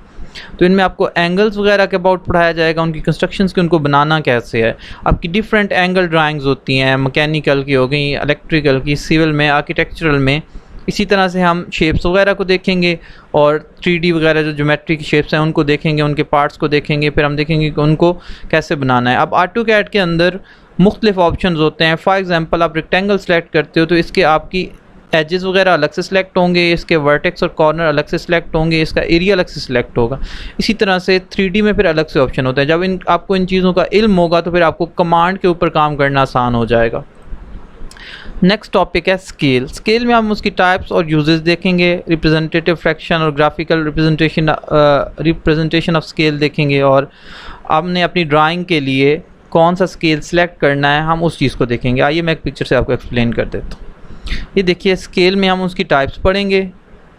तो इनमें आपको एंगल्स वगैरह के अबाउट पढ़ाया जाएगा, उनकी कंस्ट्रक्शंस की, उनको बनाना कैसे है। आपकी डिफरेंट एंगल ड्राइंग्स होती हैं, मैकेनिकल की हो गई, इलेक्ट्रिकल की, सिविल में, आर्किटेक्चरल में। इसी तरह से हम शेप्स वगैरह को देखेंगे और 3D वगैरह जो ज्योमेट्री की शेप्स हैं उनको देखेंगे, उनके पार्ट्स को देखेंगे, फिर हम देखेंगे कि उनको कैसे बनाना है। अब AutoCAD के अंदर मुख्तलिफ ऑप्शंस होते हैं। फॉर एग्जांपल आप रेक्टेंगल सेलेक्ट करते हो तो इसके आपकी एजेस वगैरह अलग से सिलेक्ट होंगे, इसके वर्टेक्स और कॉर्नर अलग से सिलेक्ट होंगे, इसका एरिया अलग से सिलेक्ट होगा। इसी तरह से 3D में फिर अलग से ऑप्शन होता है। जब आपको इन चीज़ों का इल्म होगा तो फिर आपको कमांड के ऊपर काम करना आसान हो जाएगा। नेक्स्ट टॉपिक है स्केल। स्केल में हम उसकी टाइप्स और यूजेस देखेंगे, रिप्रेजेंटेटिव फ्रैक्शन और ग्राफिकल रिप्रेजेंटेशन ऑफ स्केल देखेंगे, और हमने अपनी ड्राइंग के लिए कौन सा स्केल सेलेक्ट करना है हम उस चीज़ को देखेंगे। आइए मैं एक पिक्चर से आपको एक्सप्लेन कर देता हूँ। ये देखिए, स्केल में हम उसकी टाइप्स पढ़ेंगे,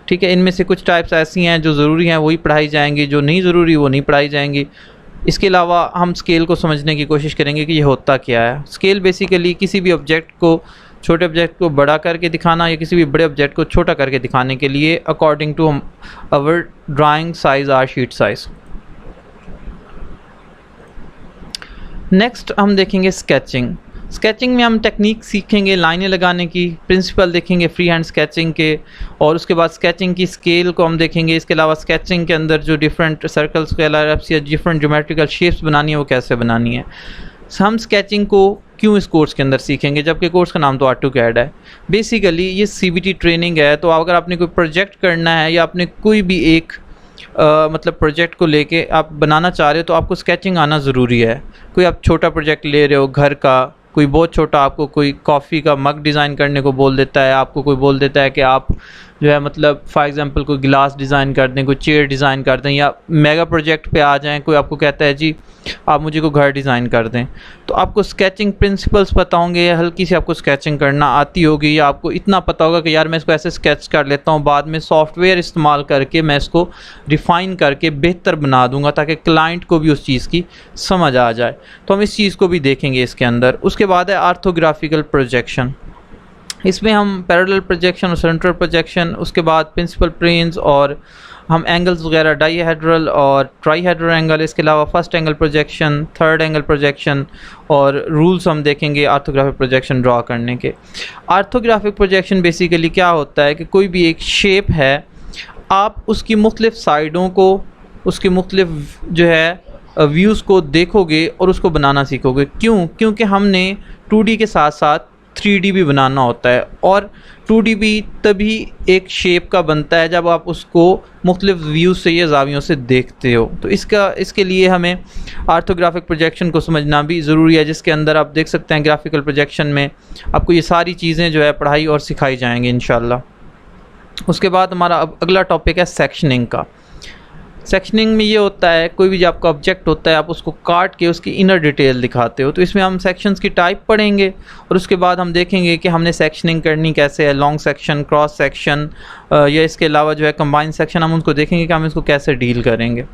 ठीक है। इनमें से कुछ टाइप्स ऐसी हैं जो ज़रूरी हैं वही पढ़ाई जाएंगी, जो नहीं ज़रूरी वो नहीं पढ़ाई जाएंगी। इसके अलावा हम स्केल को समझने की कोशिश करेंगे कि ये होता क्या है। स्केल बेसिकली किसी भी ऑब्जेक्ट को, छोटे ऑब्जेक्ट को बड़ा करके दिखाना या किसी भी बड़े ऑब्जेक्ट को छोटा करके दिखाने के लिए according to our drawing size और शीट साइज। नेक्स्ट हम देखेंगे स्केचिंग। स्केचिंग में हम टेक्निक सीखेंगे लाइनें लगाने की, प्रिंसिपल देखेंगे फ्री हैंड स्केचिंग के, और उसके बाद स्केचिंग की स्केल को हम देखेंगे। इसके अलावा स्केचिंग के अंदर जो डिफरेंट सर्कल्स के अलावा या डिफरेंट ज्योमेट्रिकल शेप्स बनानी है वो कैसे बनानी है। हम स्केचिंग को क्यों इस कोर्स के अंदर सीखेंगे, जबकि कोर्स का नाम तो AutoCAD है। बेसिकली ये CBT ट्रेनिंग है। तो अगर आपने कोई प्रोजेक्ट करना है या आपने कोई भी एक मतलब प्रोजेक्ट को लेके आप बनाना चाह रहे हो तो आपको स्केचिंग आना ज़रूरी है। कोई आप छोटा प्रोजेक्ट ले रहे हो घर का, कोई बहुत छोटा, आपको कोई कॉफ़ी का मग डिज़ाइन करने को बोल देता है, आपको कोई बोल देता है कि आप जो है मतलब फॉर एग्जांपल कोई गिलास डिज़ाइन कर दें, कोई चेयर डिज़ाइन कर दें, या मेगा प्रोजेक्ट पे आ जाएं, कोई आपको कहता है जी आप मुझे को घर डिज़ाइन कर दें, तो आपको स्केचिंग प्रिंसिपल्स पता होंगे, या हल्की सी आपको स्केचिंग करना आती होगी, या आपको इतना पता होगा कि यार मैं इसको ऐसे स्केच कर लेता हूँ, बाद में सॉफ्टवेयर इस्तेमाल करके मैं इसको रिफ़ाइन करके बेहतर बना दूँगा ताकि क्लाइंट को भी उस चीज़ की समझ आ जाए। तो हम इस चीज़ को भी देखेंगे इसके अंदर। उसके बाद है ऑर्थोग्राफिकल प्रोजेक्शन। इसमें हम पैरेलल प्रोजेक्शन और सेंट्रल प्रोजेक्शन, उसके बाद प्रिंसिपल प्लेन्स, और हम एंगल्स वगैरह डाईहेड्रल और ट्राईहेड्रल एंगल, इसके अलावा first angle projection, third angle projection, और रूल्स हम देखेंगे ऑर्थोग्राफिक प्रोजेक्शन ड्रा करने के। ऑर्थोग्राफिक प्रोजेक्शन बेसिकली क्या होता है कि कोई भी एक शेप है, आप उसकी मुख्तलिफ साइडों को, उसकी मुख्तलिफ जो है व्यूज़ को देखोगे और उसको बनाना सीखोगे। क्यों? क्योंकि हमने 2D के साथ साथ 3D भी बनाना होता है, और 2D भी तभी एक शेप का बनता है जब आप उसको मुख्तलिफ व्यूज़ से या ज़ावियों से देखते हो। तो इसके लिए हमें ऑर्थोग्राफिक प्रोजेक्शन को समझना भी ज़रूरी है, जिसके अंदर आप देख सकते हैं ग्राफिकल प्रोजेक्शन में आपको ये सारी चीज़ें जो है पढ़ाई और सिखाई जाएंगी इंशाल्लाह। उसके बाद हमारा अब अगला टॉपिक है सेक्शनिंग का। सेक्शनिंग में ये होता है, कोई भी जो आपका ऑब्जेक्ट होता है आप उसको काट के उसकी इनर डिटेल दिखाते हो। तो इसमें हम सेक्शंस की टाइप पढ़ेंगे और उसके बाद हम देखेंगे कि हमने सेक्शनिंग करनी कैसे है, लॉन्ग सेक्शन, क्रॉस सेक्शन या इसके अलावा जो है कंबाइन सेक्शन, हम उनको देखेंगे कि हम इसको कैसे डील करेंगे।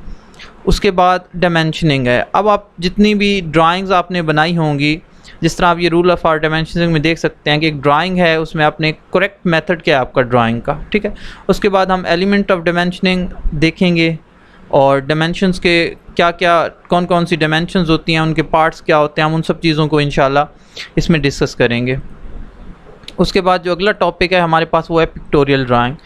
उसके बाद डायमेंशनिंग है। अब आप जितनी भी ड्राइंग्स आपने बनाई होंगी, जिस तरह आप ये रूल ऑफ आर डायमेंशनिंग में देख सकते हैं कि एक ड्राइंग है उसमें आपने करेक्ट मेथड क्या है आपका ड्राइंग का, ठीक है। उसके बाद हम एलिमेंट ऑफ डायमेंशनिंग देखेंगे और डायमेंशंस के क्या क्या, कौन कौन सी डायमेंशंस होती हैं, उनके पार्ट्स क्या होते हैं, हम उन सब चीज़ों को इंशाल्लाह इसमें डिस्कस करेंगे। उसके बाद जो अगला टॉपिक है हमारे पास वो है pictorial drawing.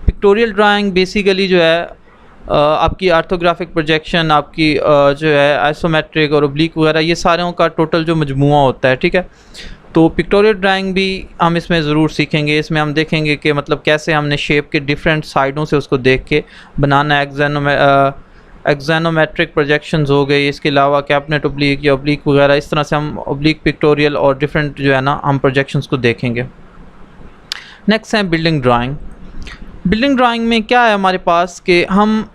Pictorial drawing basically जो है आपकी आर्थोग्राफिक प्रोजेक्शन, आपकी जो है आइसोमेट्रिक और ओब्लिक वगैरह, ये सारों का टोटल जो मजमुआ होता है, ठीक है। तो पिक्टोरियल ड्राइंग भी हम इसमें ज़रूर सीखेंगे। इसमें हम देखेंगे कि मतलब कैसे हमने शेप के डिफरेंट साइडों से उसको देख के बनाना है। एक्जैनोमेट्रिक प्रोजेक्शंस हो गई, इसके अलावा कैबिनेट ओब्लिक या ओब्लिक वगैरह, इस तरह से हम ओब्लिक, पिक्टोरियल और डिफरेंट जो है ना हम प्रोजेक्शंस को देखेंगे। नेक्स्ट है बिल्डिंग ड्राइंग। बिल्डिंग ड्राइंग में क्या है हमारे पास कि हम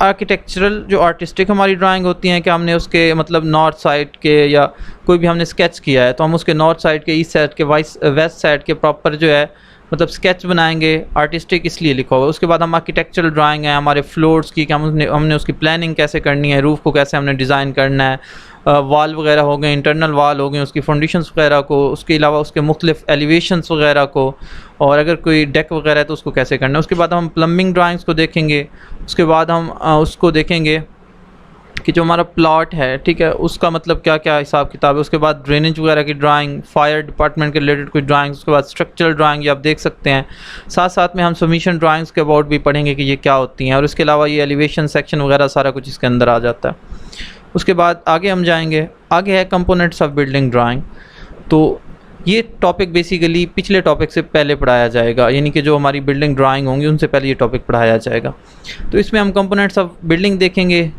आर्किटेक्चरल जो आर्टिस्टिक हमारी ड्राइंग होती हैं कि हमने उसके मतलब नॉर्थ साइड के या कोई भी हमने स्केच किया है तो हम उसके नॉर्थ साइड के, ईस्ट साइड के, वेस्ट साइड के प्रॉपर जो है मतलब स्केच बनाएंगे। आर्टिस्टिक इसलिए लिखा हुआ है। उसके बाद हम आर्किटेक्चरल ड्राइंग है हमारे फ्लोर्स की कि हमने उसकी प्लानिंग कैसे करनी है, रूफ़ को कैसे हमने डिज़ाइन करना है, वाल वगैरह हो गए, इंटरनल वाल हो गए, उसकी फाउंडेशंस वगैरह को, उसके अलावा उसके मुख्तलिफ एलिवेशंस वगैरह को, और अगर कोई डेक वगैरह है तो उसको कैसे करना है। उसके बाद हम प्लम्बिंग ड्राइंग्स को देखेंगे। उसके बाद हम उसको देखेंगे कि जो हमारा प्लॉट है, ठीक है, उसका मतलब क्या क्या हिसाब किताब है। उसके बाद ड्रेनेज वगैरह की ड्राइंग, फायर डिपार्टमेंट के रिलेटेड कोई ड्राइंग्स, उसके बाद स्ट्रक्चरल ड्राइंग ये आप देख सकते हैं। साथ साथ में हम सबमिशन ड्राइंग्स के अबाउट भी पढ़ेंगे कि ये क्या होती हैं, और इसके अलावा ये एलिवेशन सेक्शन वगैरह सारा कुछ इसके अंदर आ जाता है। उसके बाद आगे हम जाएंगे, आगे है कंपोनेंट्स ऑफ बिल्डिंग ड्राइंग। तो ये टॉपिक बेसिकली पिछले टॉपिक से पहले पढ़ाया जाएगा, यानी कि जो हमारी बिल्डिंग ड्राइंग होंगी उनसे पहले ये टॉपिक पढ़ाया जाएगा। तो इसमें हम कंपोनेंट्स ऑफ बिल्डिंग देखेंगे,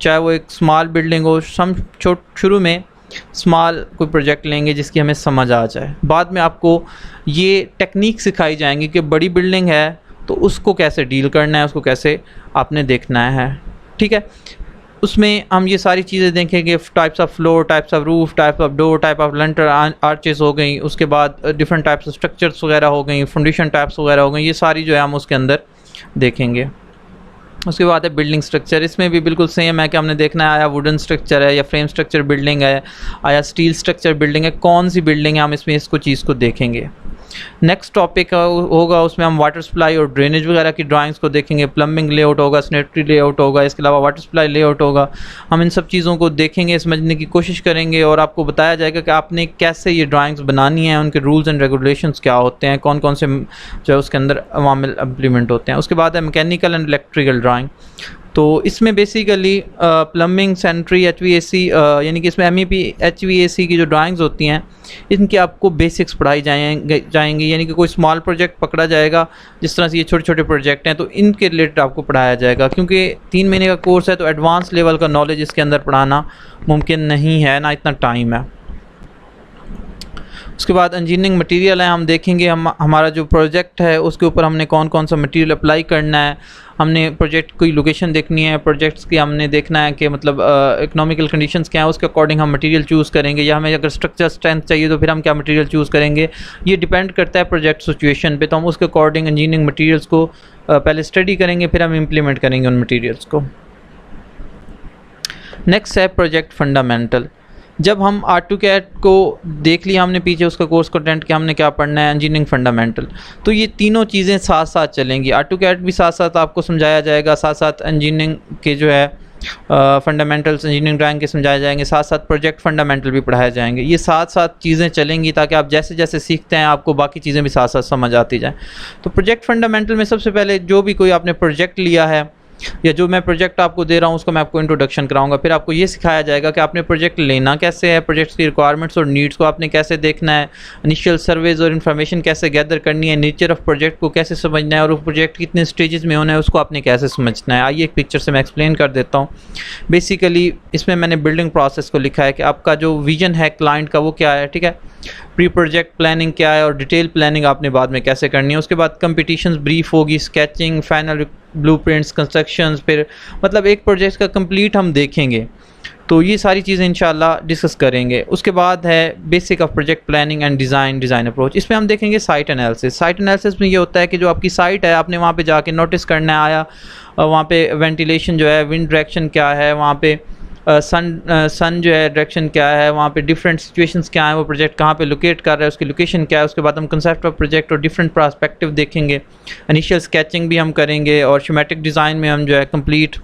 चाहे वो एक स्मॉल बिल्डिंग हो। हम शुरू में स्मॉल कोई प्रोजेक्ट लेंगे जिसकी हमें समझ आ जाए, बाद में आपको ये टेक्निक सिखाई जाएंगी कि बड़ी बिल्डिंग है तो उसको कैसे डील करना है, उसको कैसे आपने देखना है, ठीक है। उसमें हम ये सारी चीज़ें देखेंगे, types of floor, types of roof, types of door, type of lintel arches हो गई, उसके बाद डिफरेंट टाइप्स ऑफ स्ट्रक्चर्स वगैरह हो गई, फाउंडेशन टाइप्स वगैरह हो गई, ये सारी जो है हम उसके अंदर देखेंगे। उसके बाद है बिल्डिंग स्ट्रक्चर। इसमें भी बिल्कुल सेम है कि हमने देखना है आया वुडन स्ट्रक्चर है या फ्रेम स्ट्रक्चर बिल्डिंग है, आया स्टील स्ट्रक्चर बिल्डिंग है, कौन सी बिल्डिंग है, हम इसमें इसको चीज़ को देखेंगे। नेक्स्ट टॉपिक होगा उसमें हम वाटर सप्लाई और ड्रेनेज वगैरह की ड्राइंग्स को देखेंगे। प्लम्बिंग लेआउट होगा, सैनिटरी लेआउट होगा, इसके अलावा वाटर सप्लाई लेआउट होगा। हम इन सब चीज़ों को देखेंगे, समझने की कोशिश करेंगे और आपको बताया जाएगा कि आपने कैसे ये ड्राइंग्स बनानी है, उनके रूल्स एंड रेगुलेशंस क्या होते हैं, कौन कौन से जो है उसके अंदर अवामिल इम्प्लीमेंट होते हैं। उसके बाद है मैकेनिकल एंड इलेक्ट्रिकल ड्राइंग। तो इसमें बेसिकली प्लम्बिंग, सैनिटरी, HVAC यानी कि इसमें MEP HVAC की जो ड्राइंग्स होती हैं इनकी आपको बेसिक्स पढ़ाई जाएंगी, यानी कि कोई स्मॉल प्रोजेक्ट पकड़ा जाएगा, जिस तरह से ये छोटे छोटे प्रोजेक्ट हैं तो इनके रिलेटेड आपको पढ़ाया जाएगा। क्योंकि 3 महीने का कोर्स है तो एडवांस लेवल का नॉलेज इसके अंदर पढ़ाना मुमकिन नहीं है, ना इतना टाइम है। उसके बाद इंजीनियरिंग मटेरियल है, हम देखेंगे हमारा जो प्रोजेक्ट है उसके ऊपर हमने कौन कौन सा मटेरियल अप्लाई करना है। हमने प्रोजेक्ट की लोकेशन देखनी है, प्रोजेक्ट्स की हमने देखना है कि मतलब इकोनॉमिकल कंडीशंस क्या है, उसके अकॉर्डिंग हम मटेरियल चूज़ करेंगे, या हमें अगर स्ट्रक्चर स्ट्रेंथ चाहिए तो फिर हम क्या मटेरियल चूज़ करेंगे। ये डिपेंड करता है प्रोजेक्ट सिचुएशन पे, तो हम उसके अकॉर्डिंग इंजीनियरिंग मटेरियल्स को पहले स्टडी करेंगे, फिर हम इम्प्लीमेंट करेंगे उन मटेरियल्स को। नेक्स्ट है प्रोजेक्ट फंडामेंटल। जब हम AutoCAD को देख लिया हमने पीछे उसका कोर्स कंटेंट कि हमने क्या पढ़ना है, इंजीनियरिंग फंडामेंटल, तो ये तीनों चीज़ें साथ साथ चलेंगी। AutoCAD भी साथ साथ आपको समझाया जाएगा, साथ साथ इंजीनियरिंग के जो है फंडामेंटल्स इंजीनियरिंग ड्राइंग के समझाए जाएंगे, साथ साथ प्रोजेक्ट फंडामेंटल भी पढ़ाए जाएंगे। ये साथ साथ चीज़ें चलेंगी ताकि आप जैसे जैसे सीखते हैं आपको बाकी चीज़ें भी साथ साथ समझ आती जाएँ। तो प्रोजेक्ट फंडामेंटल में सबसे पहले जो भी कोई आपने प्रोजेक्ट लिया है या जो मैं प्रोजेक्ट आपको दे रहा हूँ उसका मैं आपको इंट्रोडक्शन कराऊंगा। फिर आपको ये सिखाया जाएगा कि आपने प्रोजेक्ट लेना कैसे है, प्रोजेक्ट की रिक्वायरमेंट्स और नीड्स को आपने कैसे देखना है, इनिशियल सर्वेज और इन्फॉर्मेशन कैसे गैदर करनी है, नेचर ऑफ प्रोजेक्ट को कैसे समझना है और वो प्रोजेक्ट कितने स्टेजेस में होना है उसको आपने कैसे समझना है। आइए एक पिक्चर से मैं एक्सप्लेन कर देता हूँ। बेसिकली इसमें मैंने बिल्डिंग प्रोसेस को लिखा है कि आपका जो विजन है क्लाइंट का वो क्या है, ठीक है। प्री प्रोजेक्ट प्लानिंग क्या है और डिटेल प्लानिंग आपने बाद में कैसे करनी है। उसके बाद कंपटीशंस ब्रीफ होगी, स्केचिंग, फाइनल ब्लूप्रिंट्स, कंस्ट्रक्शंस, फिर मतलब एक प्रोजेक्ट का कंप्लीट हम देखेंगे। तो ये सारी चीज़ें इंशाल्लाह डिस्कस करेंगे। उसके बाद है basic of project planning and design approach. इसमें हम देखेंगे साइट एनालिसिस। साइट एनालिसिस में ये होता है कि जो आपकी साइट है आपने वहाँ पे जाके नोटिस करना है, आया वहाँ पे वेंटिलेशन जो है, विंड डायरेक्शन क्या है, वहाँ पे सन जो है डायरेक्शन क्या है, वहाँ पे डिफरेंट सिचुएशंस क्या है, वो प्रोजेक्ट कहाँ पे लोकेट कर रहा है, उसकी लोकेशन क्या है। उसके बाद हम कंसेप्ट ऑफ प्रोजेक्ट और डिफरेंट पर्सपेक्टिव देखेंगे। इनिशियल स्केचिंग भी हम करेंगे और शेमेटिक डिज़ाइन में हम जो है कंप्लीट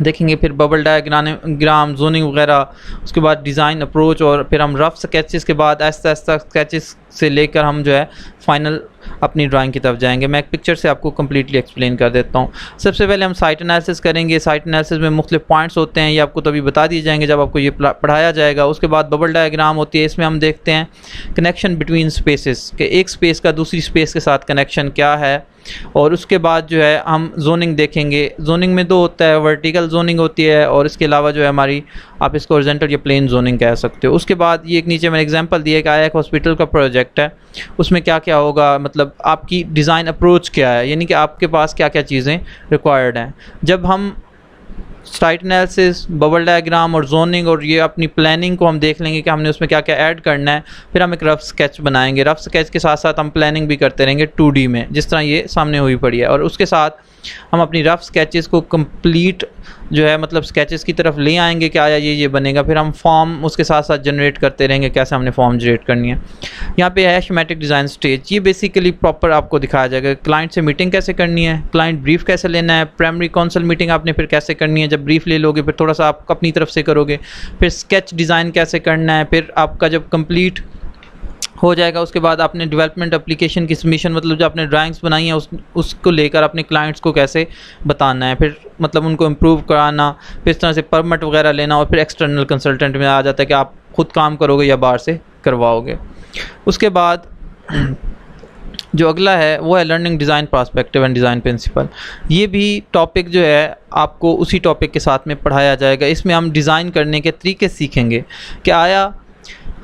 देखेंगे। फिर बबल डायग्राम, जोनिंग वगैरह, उसके बाद डिज़ाइन अप्रोच और फिर हम रफ स्केचेस के बाद ऐसा स्केचेस से लेकर हम जो है फाइनल अपनी ड्राइंग की तरफ जाएंगे। मैं एक पिक्चर से आपको कम्प्लीटली एक्सप्लेन कर देता हूँ। सबसे पहले हम साइट एनालिसिस करेंगे। साइट एनालिसिस में मुख्तलिफ पॉइंट्स होते हैं, ये आपको तभी बता दिए जाएंगे जब आपको ये पढ़ाया जाएगा। उसके बाद बबल डायग्राम होती है, इसमें हम देखते हैं कनेक्शन बिटवीन स्पेसेस कि एक स्पेस का दूसरी स्पेस के साथ कनेक्शन क्या है। और उसके बाद जो है हम जोनिंग देखेंगे। जोनिंग में दो होता है, वर्टिकल जोनिंग होती है और इसके अलावा जो है हमारी, आप इसको हॉरिजॉन्टल या प्लेन जोनिंग कह सकते हो। उसके बाद ये एक नीचे मैंने एग्जांपल दिया कि आया एक हॉस्पिटल का प्रोजेक्ट है, उसमें क्या क्या होगा, मतलब आपकी डिज़ाइन अप्रोच क्या है, यानी कि आपके पास क्या क्या चीज़ें रिक्वायर्ड हैं। जब हम साइट एनालिसिस, बबल डायग्राम और जोनिंग और ये अपनी प्लानिंग को हम देख लेंगे कि हमने उसमें क्या क्या ऐड करना है, फिर हम एक रफ स्केच बनाएंगे। रफ स्केच के साथ साथ हम प्लानिंग भी करते रहेंगे 2D में, जिस तरह ये सामने हुई पड़ी है। और उसके साथ हम अपनी रफ स्केचेस को कंप्लीट जो है मतलब स्केचेस की तरफ ले आएंगे कि आया ये बनेगा। फिर हम फॉर्म उसके साथ साथ जनरेट करते रहेंगे, कैसे हमने फॉर्म जनरेट करनी है। यहाँ पे है शेमेटिक डिज़ाइन स्टेज। ये बेसिकली प्रॉपर आपको दिखाया जाएगा क्लाइंट से मीटिंग कैसे करनी है, क्लाइंट ब्रीफ कैसे लेना है, प्राइमरी काउंसिल मीटिंग आपने फिर कैसे करनी है। जब ब्रीफ ले लोगे फिर थोड़ा सा आप अपनी तरफ से करोगे, फिर स्केच डिज़ाइन कैसे करना है। फिर आपका जब कंप्लीट हो जाएगा उसके बाद आपने डेवलपमेंट एप्लीकेशन की सबमिशन, मतलब जो आपने ड्राइंग्स बनाई हैं उसको लेकर अपने क्लाइंट्स को कैसे बताना है, फिर मतलब उनको इम्प्रूव कराना, फिर इस तरह से परमिट वगैरह लेना। और फिर एक्सटर्नल कंसल्टेंट में आ जाता है कि आप खुद काम करोगे या बाहर से करवाओगे। उसके बाद जो अगला है वो है learning design perspective and design principle. ये भी टॉपिक जो है आपको उसी टॉपिक के साथ में पढ़ाया जाएगा। इसमें हम डिज़ाइन करने के तरीके सीखेंगे कि आया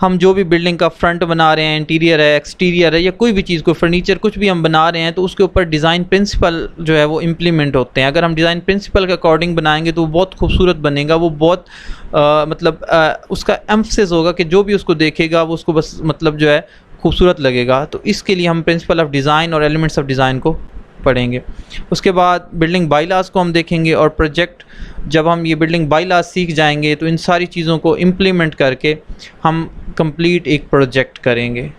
हम जो भी बिल्डिंग का फ्रंट बना रहे हैं, इंटीरियर है, एक्सटीरियर है, या कोई भी चीज़ को फर्नीचर कुछ भी हम बना रहे हैं तो उसके ऊपर डिज़ाइन प्रिंसिपल जो है वो इम्प्लीमेंट होते हैं। अगर हम डिज़ाइन प्रिंसिपल के अकॉर्डिंग बनाएंगे तो वो बहुत खूबसूरत बनेगा, वो बहुत उसका एम्फसिस होगा कि जो भी उसको देखेगा वो उसको बस मतलब जो है खूबसूरत लगेगा। तो इसके लिए हम प्रिंसिपल ऑफ डिज़ाइन और एलिमेंट्स ऑफ डिज़ाइन को पढ़ेंगे। उसके बाद बिल्डिंग बायलॉज को हम देखेंगे और प्रोजेक्ट, जब हम ये बिल्डिंग बायलॉज सीख जाएंगे तो इन सारी चीज़ों को इम्प्लीमेंट करके हम कंप्लीट एक प्रोजेक्ट करेंगे।